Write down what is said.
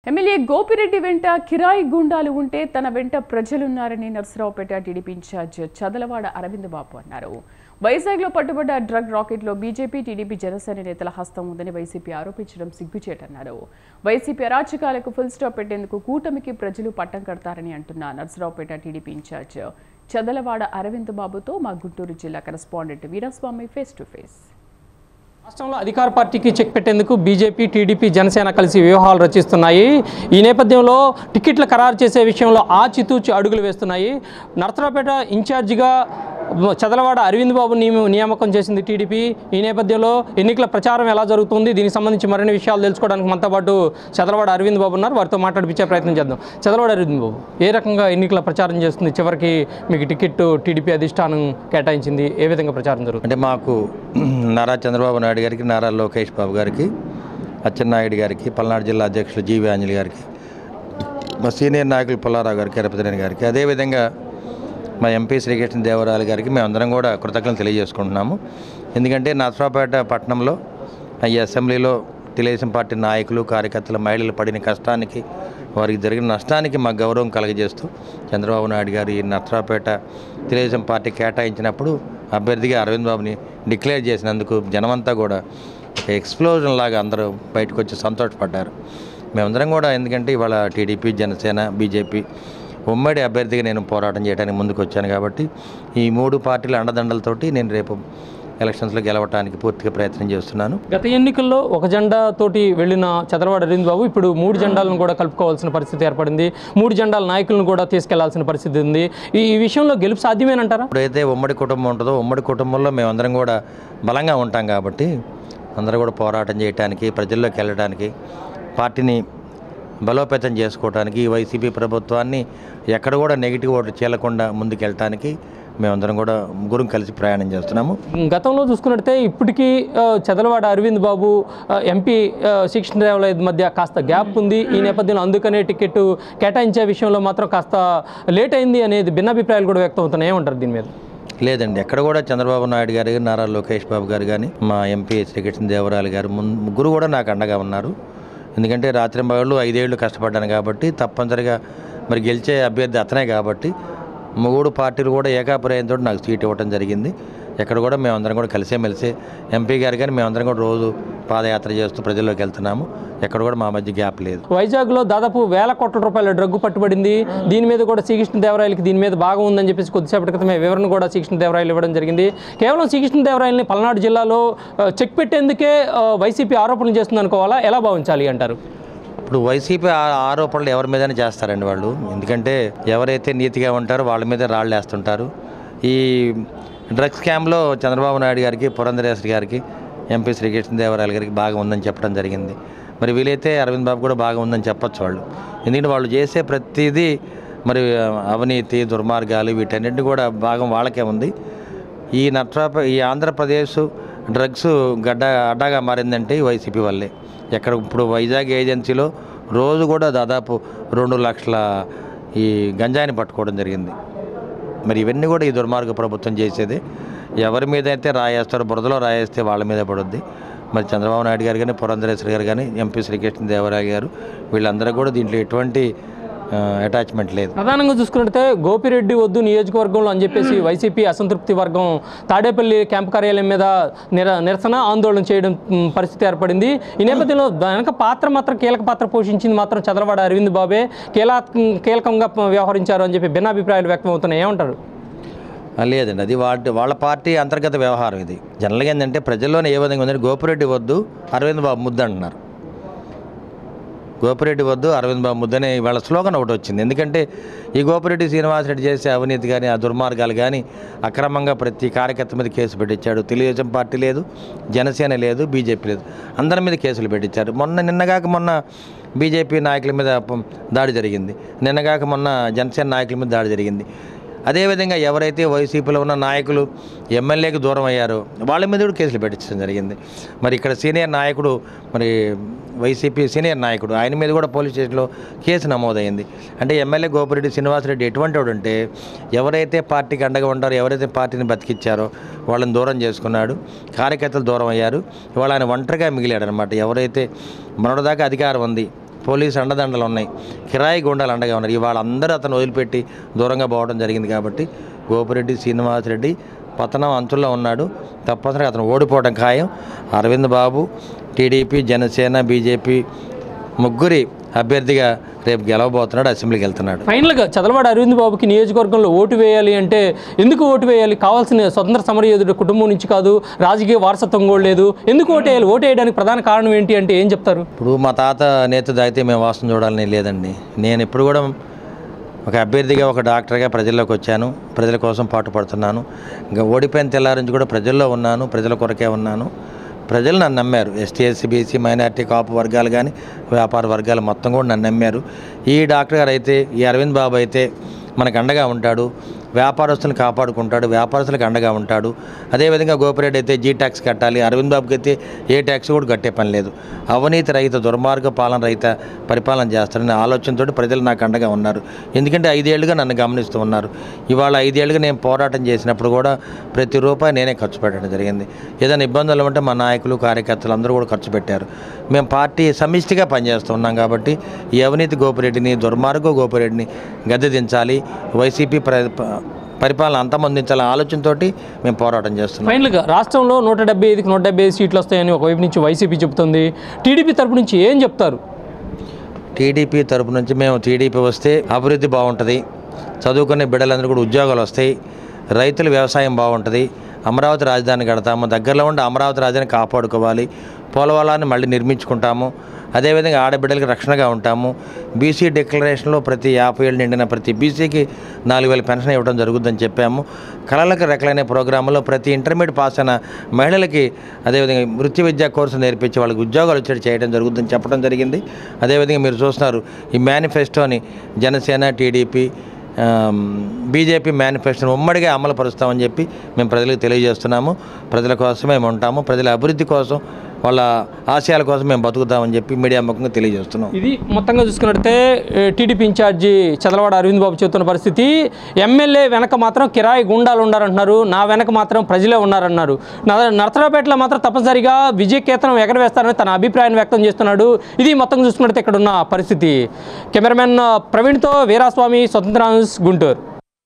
MLA Gopireddy వెంట కిరాయి గుండాలు ఉంటే తన వెంట ప్రజలున్నారని నర్సరావుపేట టీడీపీ ఇన్ఛార్జ్ చదలవాడ అరవింద్ బాబు అన్నారు. వైజాగ్లో పట్టుబడ్డ డ్రగ్ రాకెట్లో బీజేపీ టీడీపీ జనసేన నేతల హస్తం ఉందని వైసీపీ ఆరోపించడం సిగ్గుచేటన్నారు. వైసీపీ అరాచకాలకు ఫుల్ స్టాప్ పెట్టేందుకు కూటమికి ప్రజలు పట్టం కడతారని అంటున్న నర్సరావుపేట టీడీపీ ఇన్ఛార్జ్ చదలవాడ అరవింద్ బాబుతో మా గుంటూరు జిల్లా correspondent Veeraswamy face to face. రాష్ట్రంలో అధికార పార్టీకి చెక్ పెట్టేందుకు బీజేపీ టీడీపీ జనసేన కలిసి వ్యూహాలు రచిస్తున్నాయి. ఈ నేపథ్యంలో టికెట్ల ఖరారు చేసే విషయంలో ఆచితూచి అడుగులు వేస్తున్నాయి. నర్సరావుపేట ఇన్ఛార్జిగా చదలవాడ అరవింద్ బాబు నియామకం చేసింది టీడీపీ. ఈ నేపథ్యంలో ఎన్నికల ప్రచారం ఎలా జరుగుతుంది, దీనికి సంబంధించి మరిన్ని విషయాలు తెలుసుకోవడానికి మనతో పాటు చదలవాడ అరవింద్ బాబు ఉన్నారు. వారితో మాట్లాడిపించే ప్రయత్నం చేద్దాం. చదలవాడ అరవింద్ బాబు, ఏ రకంగా ఎన్నికల ప్రచారం చేస్తుంది? చివరికి మీకు టికెట్ టీడీపీ అధిష్టానం కేటాయించింది, ఏ విధంగా ప్రచారం జరుగుతుంది? అంటే మాకు నారా చంద్రబాబు నాయుడు గారికి, నారా లోకేష్ బాబు గారికి, అచ్చెన్నాయుడు గారికి, పల్నాడు జిల్లా అధ్యక్షులు జీవి ఆంజలి గారికి, మా సీనియర్ నాయకులు పుల్లారావు గారికి, ఎరపతినేని గారికి, అదేవిధంగా మా ఎంపీ శ్రీకృష్ణ దేవరాయలు గారికి మేమందరం కూడా కృతజ్ఞతలు తెలియజేసుకుంటున్నాము. ఎందుకంటే నర్సరావుపేట పట్టణంలో ఈ అసెంబ్లీలో తెలుగుదేశం పార్టీ నాయకులు, కార్యకర్తలు, మహిళలు పడిన కష్టానికి, వారికి జరిగిన నష్టానికి మాకు గౌరవం కలగజేస్తూ చంద్రబాబు నాయుడు గారు ఈ నర్సరావుపేట తెలుగుదేశం పార్టీ కేటాయించినప్పుడు అభ్యర్థిగా అరవింద్ బాబుని డిక్లేర్ చేసినందుకు జనమంతా కూడా ఒక ఎక్స్ప్లోజన్ లాగా అందరూ బయటకు వచ్చి సంతోషపడ్డారు. మేమందరం కూడా, ఎందుకంటే ఇవాళ టీడీపీ, జనసేన, బీజేపీ ఉమ్మడి అభ్యర్థిగా నేను పోరాటం చేయడానికి ముందుకు వచ్చాను. కాబట్టి ఈ మూడు పార్టీల అండదండలతోటి నేను రేపు ఎలక్షన్స్లో గెలవడానికి పూర్తిగా ప్రయత్నం చేస్తున్నాను. గత ఎన్నికల్లో ఒక జెండాతోటి వెళ్ళిన చదలవాడ అరవింద్ బాబు ఇప్పుడు మూడు జెండాలను కూడా కలుపుకోవాల్సిన పరిస్థితి ఏర్పడింది. మూడు జెండాల నాయకులను కూడా తీసుకెళ్లాల్సిన పరిస్థితి ఉంది. ఈ విషయంలో గెలుపు సాధ్యమేనంటారా? ఇప్పుడైతే ఉమ్మడి కుటుంబం ఉంటుందో, ఉమ్మడి కుటుంబంలో మేమందరం కూడా బలంగా ఉంటాం. కాబట్టి అందరూ కూడా పోరాటం చేయడానికి, ప్రజల్లోకి వెళ్ళడానికి, పార్టీని బలోపేతం చేసుకోవడానికి, ఈ వైసీపీ ప్రభుత్వాన్ని ఎక్కడ కూడా నెగిటివ్ ఓట్లు చీలకుండా ముందుకెళ్ళటానికి మేమందరం కూడా ముగ్గురం కలిసి ప్రయాణం చేస్తున్నాము. గతంలో చూసుకున్నట్టే ఇప్పటికీ చదలవాడ అరవింద్ బాబు ఎంపీ శ్రీకృష్ణదేవరాయల మధ్య కాస్త గ్యాప్ ఉంది. ఈ నేపథ్యంలో అందుకనే టికెట్ కేటాయించే విషయంలో మాత్రం కాస్త లేట్ అయింది అనేది భిన్నాభిప్రాయాలు కూడా వ్యక్తం అవుతున్నాయి. ఏమంటారు దీని మీద? లేదండి, ఎక్కడ కూడా చంద్రబాబు నాయుడు గారు, నారా లోకేష్ బాబు గారు కానీ, మా ఎంపీ శ్రీకృష్ణదేవరాయలు గారు ముగ్గురు కూడా నాకు అండగా ఉన్నారు. ఎందుకంటే రాత్రింబగళ్ళు 5 ఏళ్ళు కష్టపడ్డాను కాబట్టి, తప్పనిసరిగా మరి గెలిచే అభ్యర్థి అతనే కాబట్టి మూడు పార్టీలు కూడా ఏకాభిప్రాయంతో నాకు సీట్ ఇవ్వడం జరిగింది. ఎక్కడ కూడా మేమందరం కూడా కలిసేమెలిసే ఎంపీ గారు కానీ మేమందరం కూడా రోజు పాదయాత్ర చేస్తూ ప్రజల్లోకి వెళ్తున్నాము. ఎక్కడ కూడా మా మధ్య గ్యాప్ లేదు. వైజాగ్లో దాదాపు వేల కోట్ల రూపాయల డ్రగ్ పట్టుబడింది. దీని మీద కూడా శ్రీకృష్ణదేవరాయలకి దీని మీద బాగా ఉందని చెప్పేసి కొద్దిసేపటి క్రితమే వివరణ కూడా శ్రీకృష్ణదేవరాయలు ఇవ్వడం జరిగింది. కేవలం శ్రీకృష్ణదేవరాయలని పల్నాడు జిల్లాలో చెక్ పెట్టేందుకే వైసీపీ ఆరోపణలు చేస్తుంది అనుకోవాలా, ఎలా భావించాలి అంటారు? ఇప్పుడు వైసీపీ ఆరోపణలు ఎవరి మీదనే చేస్తారండి వాళ్ళు. ఎందుకంటే ఎవరైతే నీతిగా ఉంటారో వాళ్ళ మీద రాళ్ళు వేస్తుంటారు. ఈ డ్రగ్స్ స్కామ్లో చంద్రబాబు నాయుడు గారికి, పురంధరేశ్వరి గారికి, ఎంపీ శ్రీకృష్ణదేవరాయలు గారికి బాగా ఉందని చెప్పడం జరిగింది. మరి వీలైతే అరవింద్ బాబు కూడా బాగా ఉందని చెప్పచ్చు వాళ్ళు. ఎందుకంటే వాళ్ళు చేసే ప్రతిదీ మరి అవినీతి, దుర్మార్గాలు, వీటన్నింటినీ కూడా భాగం వాళ్ళకే ఉంది. ఈ ఆంధ్రప్రదేశ్ డ్రగ్స్ అడ్డాగా మారిందంటే ఈ వైసీపీ వల్లే. ఎక్కడ ఇప్పుడు వైజాగ్ ఏజెన్సీలో రోజు కూడా దాదాపు 2 లక్షల ఈ గంజాయిని పట్టుకోవడం జరిగింది. మరి ఇవన్నీ కూడా ఈ దుర్మార్గ ప్రభుత్వం చేసేదే. ఎవరి మీద అయితే రాయేస్తారో, బురదలో రాయేస్తే వాళ్ళ మీద పడుద్ది. మరి చంద్రబాబు నాయుడు గారు కానీ, పురంధరేశ్వరి గారు కానీ, ఎంపీ శ్రీకృష్ణదేవరాయలు గారు, వీళ్ళందరూ కూడా దీంట్లో ఎటువంటి అటాచ్మెంట్ లేదు. ప్రధానంగా చూసుకున్నట్టే గోపిరెడ్డి వద్దు నియోజకవర్గంలో అని చెప్పేసి వైసీపీ అసంతృప్తి వర్గం తాడేపల్లి క్యాంపు కార్యాలయం మీద నిరసన ఆందోళన చేయడం పరిస్థితి ఏర్పడింది. ఈ నేపథ్యంలో వెనక పాత్ర మాత్రం కీలక పాత్ర పోషించింది మాత్రం చదలవాడ అరవింద్ బాబే కీలకంగా వ్యవహరించారు అని చెప్పి భిన్నాభిప్రాయాలు వ్యక్తం అవుతున్నాయి. ఏమంటారు? లేదండి, అది వాళ్ళ పార్టీ అంతర్గత వ్యవహారం. ఇది జనరల్గా ఏంటంటే ప్రజల్లోనే ఏ విధంగా ఉందంటే గోపిరెడ్డి వద్దు, అరవింద్ బాబు ముద్దు అంటున్నారు. గోపిరెడ్డి వద్దు, అరవింద్ బాబు ముద్దనే వాళ్ళ స్లోగన్ ఒకటి వచ్చింది. ఎందుకంటే ఈ గోపిరెడ్డి శ్రీనివాసరెడ్డి చేసే అవినీతి కానీ, ఆ దుర్మార్గాలు కానీ, అక్రమంగా ప్రతి కార్యకర్త మీద కేసు పెట్టించాడు. తెలుగుదేశం పార్టీ లేదు, జనసేన లేదు, బీజేపీ లేదు, అందరి మీద కేసులు పెట్టించారు. నిన్నగాక మొన్న బీజేపీ నాయకుల మీద దాడి జరిగింది, నిన్నగాక మొన్న జనసేన నాయకుల మీద దాడి జరిగింది. అదేవిధంగా ఎవరైతే వైసీపీలో ఉన్న నాయకులు ఎమ్మెల్యేకి దూరం అయ్యారో వాళ్ళ మీద కూడా కేసులు పెట్టించడం జరిగింది. మరి ఇక్కడ సీనియర్ నాయకుడు, మరి వైసీపీ సీనియర్ నాయకుడు, ఆయన మీద కూడా పోలీస్ స్టేషన్లో కేసు నమోదైంది. అంటే ఎమ్మెల్యే గోపిరెడ్డి శ్రీనివాసరెడ్డి ఎటువంటి వాడు అంటే ఎవరైతే పార్టీకి అండగా ఉంటారో, ఎవరైతే పార్టీని బతికిచ్చారో వాళ్ళని దూరం చేసుకున్నాడు. కార్యకర్తలు దూరం అయ్యారు. ఇవాళ ఆయన ఒంటరిగా మిగిలాడు అనమాట. ఎవరైతే మొన్నటిదాకా అధికారం ఉంది, పోలీసు అండదండలు ఉన్నాయి, కిరాయి గుండాలు అండగా ఉన్నారు. ఇవాళ అందరూ అతను వదిలిపెట్టి దూరంగా పోవడం జరిగింది. కాబట్టి గోపిరెడ్డి శ్రీనివాసరెడ్డి పతనం అంచుల్లో ఉన్నాడు. తప్పనిసరిగా అతను ఓడిపోవడం ఖాయం. అరవింద్ బాబు టీడీపీ, జనసేన, బీజేపీ ముగ్గురి అభ్యర్థిగా రేపు గెలవబోతున్నాడు, అసెంబ్లీకి వెళ్తున్నాడు. ఫైనల్గా చదలవాడ అరవింద్ బాబుకి నియోజకవర్గంలో ఓటు వేయాలి అంటే ఎందుకు ఓటు వేయాలి? కావాల్సిన స్వతంత్ర సమరయోధుడు కుటుంబం నుంచి కాదు, రాజకీయ వారసత్వం కూడా లేదు. ఎందుకు ఓటు వేయాలి? ఓటు వేయడానికి ప్రధాన కారణం ఏంటి అంటే ఏం చెప్తారు? ఇప్పుడు మా తాత నేత దాగితే మేము వాసన చూడాలని లేదండి. నేను ఇప్పుడు కూడా ఒక అభ్యర్థిగా, ఒక డాక్టర్గా ప్రజల్లోకి వచ్చాను, ప్రజల కోసం పాటుపడుతున్నాను. ఇంకా ఓడిపోయిన తెల్లారి నుంచి కూడా ప్రజల్లో ఉన్నాను, ప్రజల కొరకే ఉన్నాను. ప్రజలు నన్ను నమ్మారు. ఎస్టీ, ఎస్సీ, బీసీ, మైనార్టీ, కాపు వర్గాలు కానీ వ్యాపార వర్గాలు మొత్తం కూడా నన్ను నమ్మారు. ఈ డాక్టర్ గారు అయితే, ఈ అరవింద్ బాబు అయితే మనకు అండగా ఉంటాడు, వ్యాపారస్తులను కాపాడుకుంటాడు, వ్యాపారస్తులకు అండగా ఉంటాడు. అదేవిధంగా గోపిరెడ్డి అయితే జీ ట్యాక్స్ కట్టాలి, అరవింద్ బాబుకి అయితే ఏ ట్యాక్స్ కూడా కట్టే పని లేదు. అవినీతి రహిత, దుర్మార్గ పాలన రహిత పరిపాలన చేస్తారనే ఆలోచనతో ప్రజలు నాకు అండగా ఉన్నారు. ఎందుకంటే 5 ఏళ్ళుగా నన్ను గమనిస్తూ ఉన్నారు. ఇవాళ 5 ఏళ్ళుగా నేను పోరాటం చేసినప్పుడు కూడా ప్రతి రూపాయి నేనే ఖర్చు పెట్టడం జరిగింది. ఏదైనా ఇబ్బందులు ఉంటే మా నాయకులు, కార్యకర్తలు అందరూ కూడా ఖర్చు పెట్టారు. మేము పార్టీ సమిష్టిగా పనిచేస్తూ ఉన్నాం. కాబట్టి ఈ అవినీతి గోపిరెడ్డిని, దుర్మార్గ గోపిరెడ్డిని గద్దె దించాలి, వైసీపీ పరిపాలన అంతమొందించాలనే ఆలోచనతో మేము పోరాటం చేస్తున్నాం. ఫైనల్గా రాష్ట్రంలో 175కి 175 సీట్లు వస్తాయని ఒకవైపు నుంచి వైసీపీ చెబుతుంది. టీడీపీ తరపు నుంచి ఏం చెప్తారు? టీడీపీ తరపు నుంచి మేము టీడీపీ వస్తే అభివృద్ధి బాగుంటుంది, చదువుకునే బిడ్డలందరూ కూడా ఉద్యోగాలు వస్తాయి, రైతుల వ్యవసాయం బాగుంటుంది, అమరావతి రాజధాని కడతాము, దగ్గరలో ఉండి అమరావతి రాజధాని కాపాడుకోవాలి, పోలవరాన్ని మళ్ళీ నిర్మించుకుంటాము, అదేవిధంగా ఆడబిడ్డలకి రక్షణగా ఉంటాము. బీసీ డిక్లరేషన్లో ప్రతి 50 ఏళ్ళు నిండిన ప్రతి బీసీకి 4000 పెన్షన్ ఇవ్వడం జరుగుతుందని చెప్పాము. కళలకు రెక్కలనే ప్రోగ్రాంలో ప్రతి ఇంటర్మీడియట్ పాస్ అయిన మహిళలకి అదేవిధంగా వృత్తి విద్యా కోర్సు నేర్పించి వాళ్ళకి ఉద్యోగాలు వచ్చేది చేయడం జరుగుతుందని చెప్పడం జరిగింది. అదేవిధంగా మీరు చూస్తున్నారు ఈ మేనిఫెస్టోని జనసేన, టీడీపీ, బీజేపీ మేనిఫెస్టోని ఉమ్మడిగా అమలు పరుస్తామని చెప్పి మేము ప్రజలకు తెలియజేస్తున్నాము. ప్రజల కోసమే మేము ఉంటాము, ప్రజల అభివృద్ధి కోసం, వాళ్ళ ఆశయాల కోసం మేము బతుకుతామని చెప్పి మీడియా ముఖంగా తెలియజేస్తున్నాం. ఇది మొత్తంగా చూసుకున్నట్టే టీడీపీ ఇన్ఛార్జి చదలవాడ అరవింద్ బాబు చెబుతున్న పరిస్థితి. ఎమ్మెల్యే వెనక మాత్రం కిరాయి గుండాలు ఉన్నారంటున్నారు, నా వెనక మాత్రం ప్రజలే ఉన్నారన్నారు. నరసరావుపేటలో మాత్రం తప్పనిసరిగా విజయకేతనం ఎగరవేస్తారని తన అభిప్రాయాన్ని వ్యక్తం చేస్తున్నాడు. ఇది మొత్తంగా చూసుకున్నట్టే ఇక్కడ ఉన్న పరిస్థితి. కెమెరామెన్ ప్రవీణ్తో వీరాస్వామి, స్వతంత్ర న్యూస్, గుంటూరు.